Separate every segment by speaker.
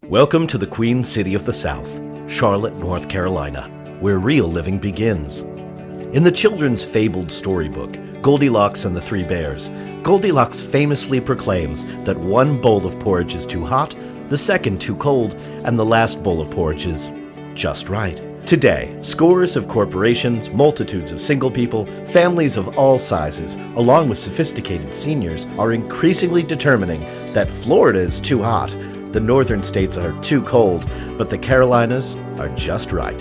Speaker 1: Welcome to the Queen City of the South, Charlotte, North Carolina, where real living begins. In the children's fabled storybook, Goldilocks and the Three Bears, Goldilocks famously proclaims that one bowl of porridge is too hot, the second too cold, and the last bowl of porridge is just right. Today, scores of corporations, multitudes of single people, families of all sizes, along with sophisticated seniors, are increasingly determining that Florida is too hot, the northern states are too cold, but the Carolinas are just right.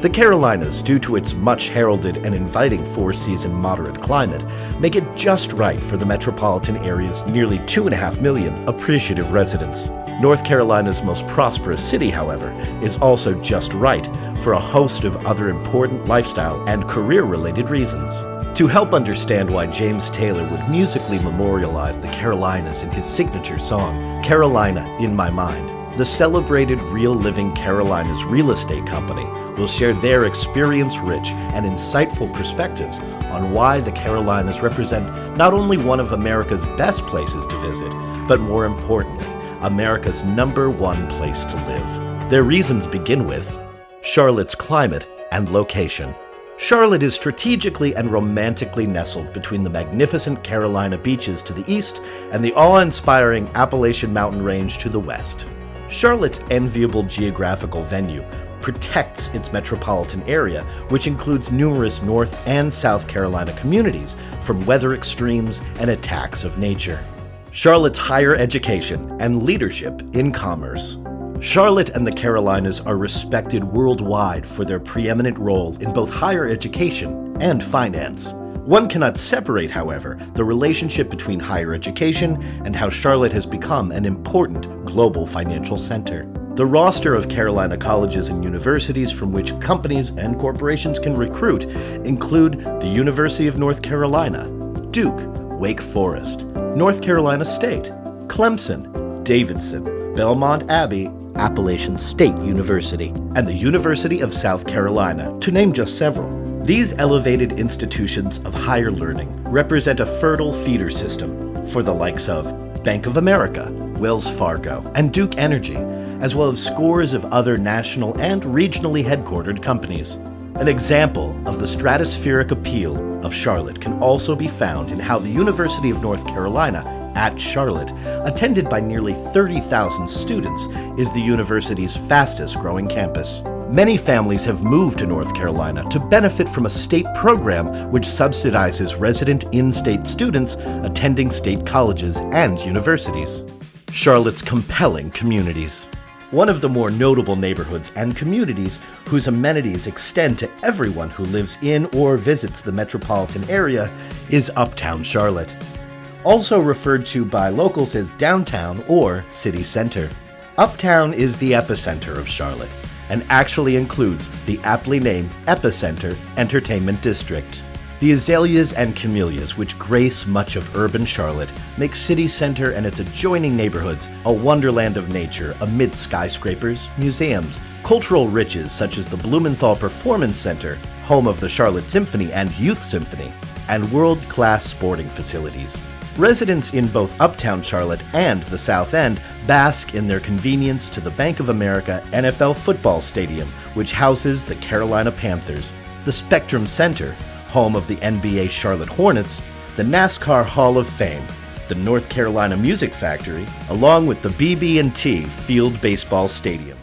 Speaker 1: The Carolinas, due to its much heralded and inviting four-season moderate climate, make it just right for the metropolitan area's nearly 2.5 million appreciative residents. North Carolina's most prosperous city, however, is also just right for a host of other important lifestyle and career-related reasons. To help understand why James Taylor would musically memorialize the Carolinas in his signature song, Carolina in My Mind, the celebrated Real Living Carolinas Real Estate Company will share their experience-rich and insightful perspectives on why the Carolinas represent not only one of America's best places to visit, but more importantly, America's #1 place to live. Their reasons begin with Charlotte's climate and location. Charlotte is strategically and romantically nestled between the magnificent Carolina beaches to the east and the awe-inspiring Appalachian Mountain Range to the west. Charlotte's enviable geographical venue protects its metropolitan area, which includes numerous North and South Carolina communities from weather extremes and attacks of nature. Charlotte's higher education and leadership in commerce. Charlotte and the Carolinas are respected worldwide for their preeminent role in both higher education and finance. One cannot separate, however, the relationship between higher education and how Charlotte has become an important global financial center. The roster of Carolina colleges and universities from which companies and corporations can recruit include the University of North Carolina, Duke, Wake Forest, North Carolina State, Clemson, Davidson, Belmont Abbey, Appalachian State University, and the University of South Carolina, to name just several. These elevated institutions of higher learning represent a fertile feeder system for the likes of Bank of America, Wells Fargo, and Duke Energy, as well as scores of other national and regionally headquartered companies. An example of the stratospheric appeal of Charlotte can also be found in how the University of North Carolina at Charlotte, attended by nearly 30,000 students, is the university's fastest-growing campus. Many families have moved to North Carolina to benefit from a state program which subsidizes resident in-state students attending state colleges and universities. Charlotte's compelling communities. One of the more notable neighborhoods and communities whose amenities extend to everyone who lives in or visits the metropolitan area is Uptown Charlotte, also referred to by locals as downtown or city center. Uptown is the epicenter of Charlotte and actually includes the aptly named Epicenter Entertainment District. The azaleas and camellias which grace much of urban Charlotte make City Center and its adjoining neighborhoods a wonderland of nature amid skyscrapers, museums, cultural riches such as the Blumenthal Performance Center, home of the Charlotte Symphony and Youth Symphony, and world-class sporting facilities. Residents in both Uptown Charlotte and the South End bask in their convenience to the Bank of America NFL football stadium, which houses the Carolina Panthers, the Spectrum Center, home of the NBA Charlotte Hornets, the NASCAR Hall of Fame, the North Carolina Music Factory, along with the BB&T Field Baseball Stadium.